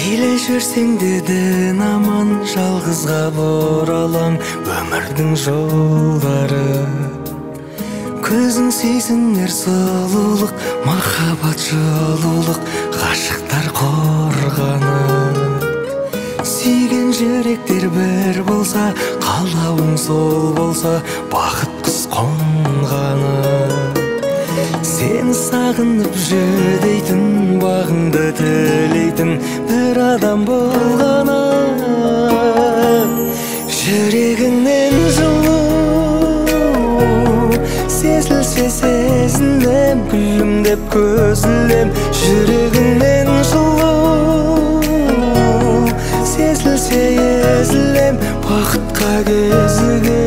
Мейлі жүрсең дедin аман, жалғызға боралам өмірдің жолдары. Көзің сүйсінер сұлулық, махаббат жылулық, ғашықтар қорғаны. Сүйген жүректер бір болса, қалауың сол болса, бақыт құс қонғаны. Сені сағынып жүдейтін, бағыңды тілейтін бір адам болғаны. Жүрегіңнен жылу сезілсе сезінем, күлімдеп көзілем. Жүрегіңнен жылу сезілсе езілем, бақытқа кезігем.